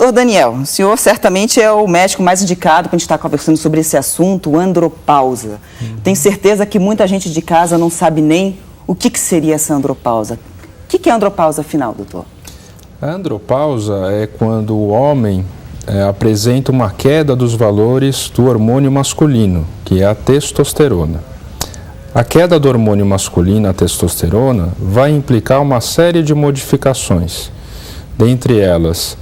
Doutor Daniel, o senhor certamente é o médico mais indicado para a gente estar conversando sobre esse assunto, andropausa. Tenho certeza que muita gente de casa não sabe nem o que seria essa andropausa. O que é andropausa, afinal, doutor? A andropausa é quando o homem apresenta uma queda dos valores do hormônio masculino, que é a testosterona. A queda do hormônio masculino, a testosterona, vai implicar uma série de modificações. Dentre elas,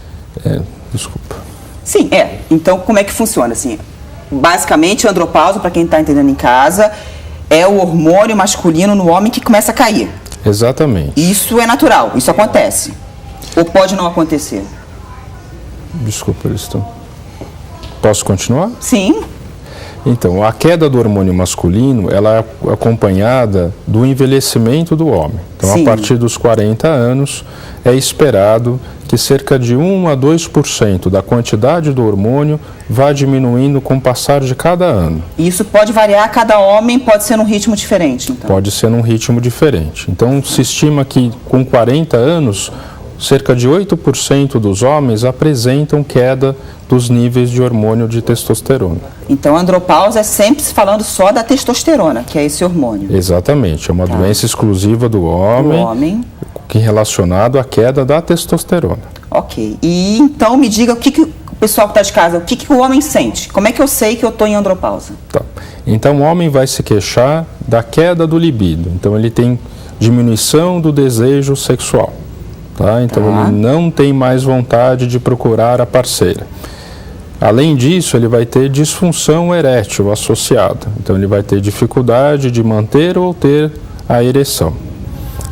desculpa. Sim, Então, como é que funciona? Assim, basicamente, a andropausa, para quem está entendendo em casa, é o hormônio masculino no homem que começa a cair. Exatamente. Isso é natural, isso acontece. Ou pode não acontecer? Desculpa, eles estão... Posso continuar? Sim. Então, a queda do hormônio masculino, ela é acompanhada do envelhecimento do homem. Então, Sim. A partir dos 40 anos, é esperado que cerca de 1 a 2% da quantidade do hormônio vá diminuindo com o passar de cada ano. Isso pode variar, cada homem pode ser num ritmo diferente, então. Pode ser num ritmo diferente. Então, se estima que com 40 anos, cerca de 8% dos homens apresentam queda dos níveis de hormônio de testosterona. Então, a andropausa é sempre se falando só da testosterona, que é esse hormônio. Exatamente, é uma doença exclusiva do homem, que é relacionado à queda da testosterona. Ok. E então me diga o que o pessoal que está de casa, o que o homem sente? Como é que eu sei que eu estou em andropausa? Tá. Então, o homem vai se queixar da queda do libido. Então, ele tem diminuição do desejo sexual. Tá? Então, ele não tem mais vontade de procurar a parceira. Além disso, ele vai ter disfunção erétil associada. Então, ele vai ter dificuldade de manter ou ter a ereção.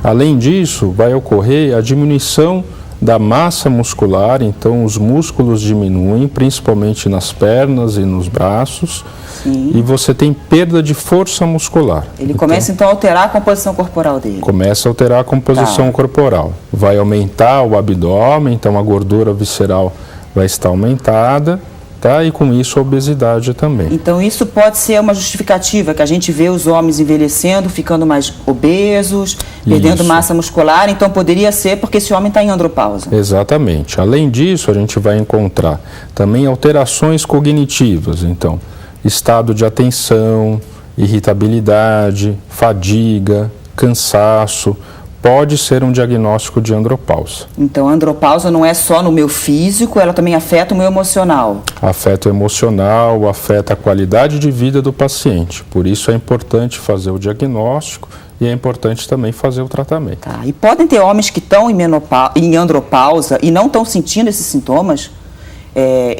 Além disso, vai ocorrer a diminuição da massa muscular. Então, os músculos diminuem, principalmente nas pernas e nos braços. Sim. E você tem perda de força muscular. Ele começa, então, a alterar a composição corporal dele. Começa a alterar a composição corporal. Vai aumentar o abdômen, então a gordura visceral vai estar aumentada. Tá? E com isso a obesidade também. Então isso pode ser uma justificativa, que a gente vê os homens envelhecendo, ficando mais obesos, perdendo massa muscular, então poderia ser porque esse homem está em andropausa. Exatamente. Além disso, a gente vai encontrar também alterações cognitivas, então estado de atenção, irritabilidade, fadiga, cansaço, pode ser um diagnóstico de andropausa. Então, a andropausa não é só no meu físico, ela também afeta o meu emocional. Afeta o emocional, afeta a qualidade de vida do paciente. Por isso é importante fazer o diagnóstico e é importante também fazer o tratamento. Tá. E podem ter homens que estão em andropausa e não estão sentindo esses sintomas?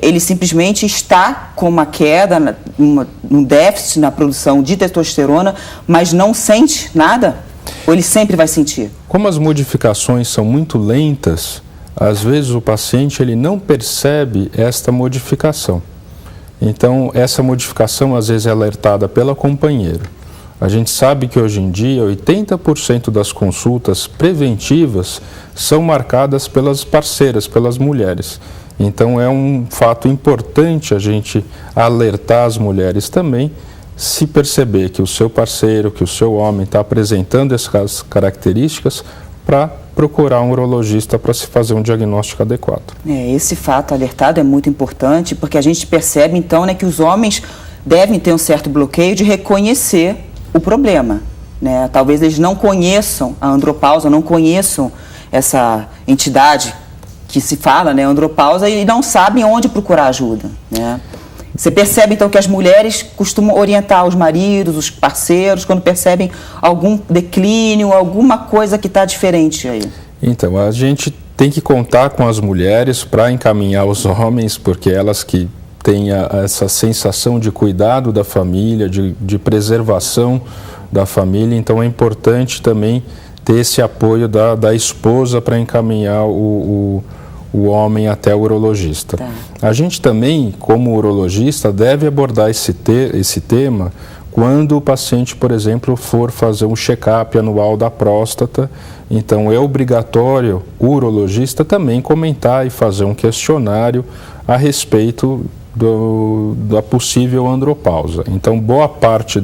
Ele simplesmente está com uma queda, um déficit na produção de testosterona, mas não sente nada? Ou ele sempre vai sentir? Como as modificações são muito lentas, às vezes o paciente ele não percebe esta modificação. Então, essa modificação às vezes é alertada pela companheira. A gente sabe que hoje em dia 80% das consultas preventivas são marcadas pelas parceiras, pelas mulheres. Então, é um fato importante a gente alertar as mulheres também, se perceber que o seu parceiro, que o seu homem está apresentando essas características, para procurar um urologista para se fazer um diagnóstico adequado. Esse fato alertado é muito importante, porque a gente percebe então, né, que os homens devem ter um certo bloqueio de reconhecer o problema. Né? Talvez eles não conheçam a andropausa, não conheçam essa entidade que se fala, né, andropausa, e não sabem onde procurar ajuda. Né? Você percebe, então, que as mulheres costumam orientar os maridos, os parceiros, quando percebem algum declínio, alguma coisa que está diferente aí? Então, a gente tem que contar com as mulheres para encaminhar os homens, porque elas que têm essa sensação de cuidado da família, de preservação da família. Então, é importante também ter esse apoio da esposa para encaminhar o homem até o urologista. Tá. A gente também, como urologista, deve abordar esse tema quando o paciente, por exemplo, for fazer um check-up anual da próstata. Então, é obrigatório o urologista também comentar e fazer um questionário a respeito da possível andropausa. Então, boa parte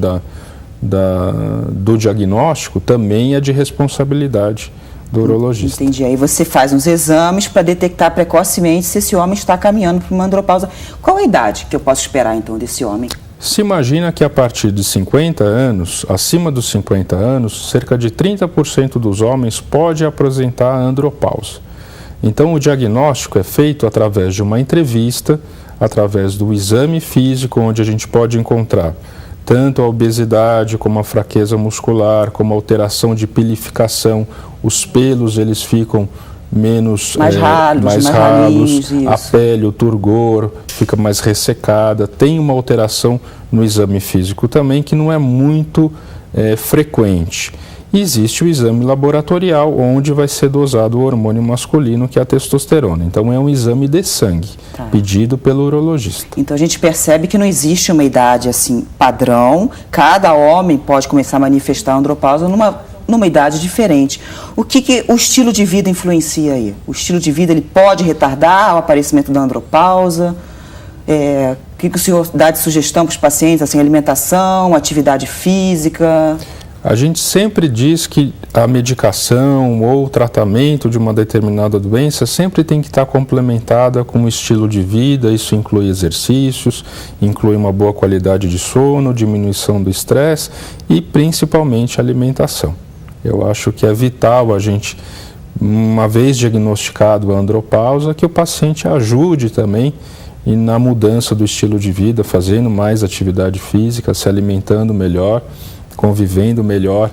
do diagnóstico também é de responsabilidade do urologista. Entendi. Aí você faz uns exames para detectar precocemente se esse homem está caminhando para uma andropausa. Qual a idade que eu posso esperar, então, desse homem? Se imagina que a partir de 50 anos, acima dos 50 anos, cerca de 30% dos homens pode apresentar a andropausa. Então, o diagnóstico é feito através de uma entrevista, através do exame físico, onde a gente pode encontrar tanto a obesidade, como a fraqueza muscular, como a alteração de pilificação. Os pelos, eles ficam mais ralos, a pele, o turgor, fica mais ressecada. Tem uma alteração no exame físico também, que não é muito frequente. E existe o exame laboratorial, onde vai ser dosado o hormônio masculino, que é a testosterona. Então, é um exame de sangue, pedido pelo urologista. Então, a gente percebe que não existe uma idade assim padrão. Cada homem pode começar a manifestar a andropausa numa idade diferente. O que o estilo de vida influencia aí? O estilo de vida, ele pode retardar o aparecimento da andropausa? O que o senhor dá de sugestão para os pacientes? Assim, alimentação, atividade física? A gente sempre diz que a medicação ou o tratamento de uma determinada doença sempre tem que estar complementada com o estilo de vida. Isso inclui exercícios, inclui uma boa qualidade de sono, diminuição do estresse e principalmente alimentação. Eu acho que é vital a gente, uma vez diagnosticado a andropausa, que o paciente ajude também e na mudança do estilo de vida, fazendo mais atividade física, se alimentando melhor, convivendo melhor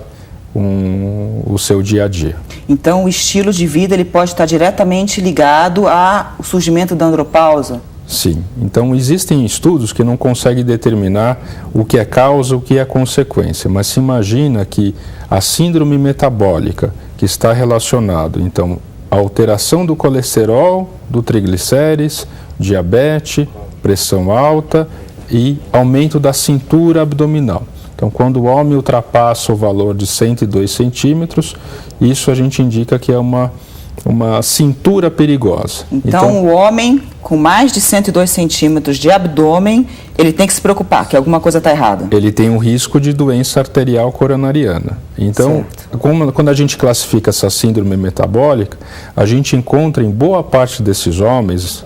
com o seu dia a dia. Então, o estilo de vida, ele pode estar diretamente ligado ao surgimento da andropausa? Sim. Então, existem estudos que não conseguem determinar o que é causa, o que é consequência, mas se imagina que a síndrome metabólica, que está relacionado, então, à alteração do colesterol, do triglicérides, diabetes, pressão alta e aumento da cintura abdominal. Então, quando o homem ultrapassa o valor de 102 centímetros, isso a gente indica que é uma cintura perigosa. Então, o homem com mais de 102 centímetros de abdômen, ele tem que se preocupar, que alguma coisa está errada. Ele tem um risco de doença arterial coronariana. Então, quando a gente classifica essa síndrome metabólica, a gente encontra em boa parte desses homens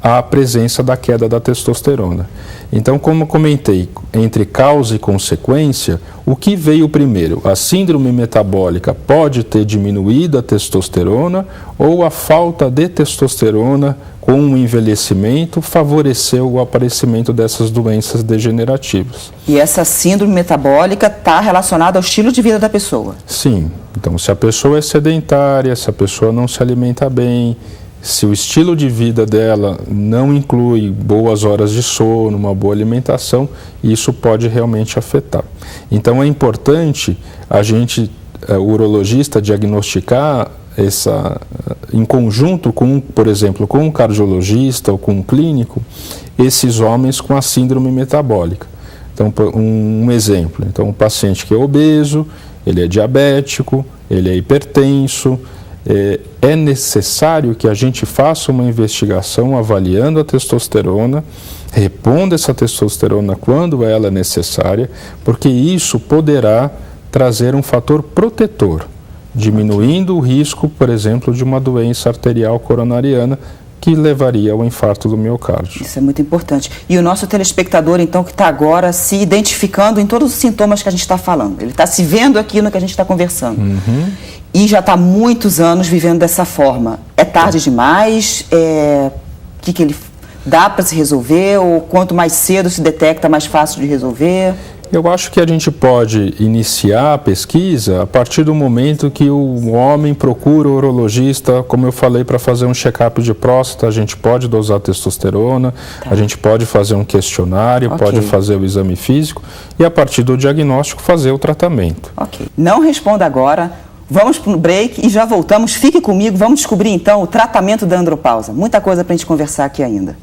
a presença da queda da testosterona. Então, como eu comentei, entre causa e consequência, o que veio primeiro? A síndrome metabólica pode ter diminuído a testosterona ou a falta de testosterona com o envelhecimento favoreceu o aparecimento dessas doenças degenerativas. E essa síndrome metabólica está relacionada ao estilo de vida da pessoa? Sim. Então, se a pessoa é sedentária, se a pessoa não se alimenta bem, se o estilo de vida dela não inclui boas horas de sono, uma boa alimentação, isso pode realmente afetar. Então é importante a gente, o urologista, diagnosticar em conjunto com, por exemplo, com um cardiologista ou com um clínico, esses homens com a síndrome metabólica. Então, um exemplo, então um paciente que é obeso, ele é diabético, ele é hipertenso, é necessário que a gente faça uma investigação avaliando a testosterona, repondo essa testosterona quando ela é necessária, porque isso poderá trazer um fator protetor, diminuindo o risco, por exemplo, de uma doença arterial coronariana que levaria ao infarto do miocárdio. Isso é muito importante. E o nosso telespectador, então, que está agora se identificando em todos os sintomas que a gente está falando, ele está se vendo aqui no que a gente está conversando. E já está há muitos anos vivendo dessa forma. É tarde demais? Que ele dá para se resolver? Ou quanto mais cedo se detecta, mais fácil de resolver? Eu acho que a gente pode iniciar a pesquisa a partir do momento que o homem procura o urologista, como eu falei, para fazer um check-up de próstata. A gente pode dosar testosterona, a gente pode fazer um questionário, pode fazer o exame físico e, a partir do diagnóstico, fazer o tratamento. Não responda agora. Vamos para um break e já voltamos. Fique comigo, vamos descobrir então o tratamento da andropausa. Muita coisa para a gente conversar aqui ainda.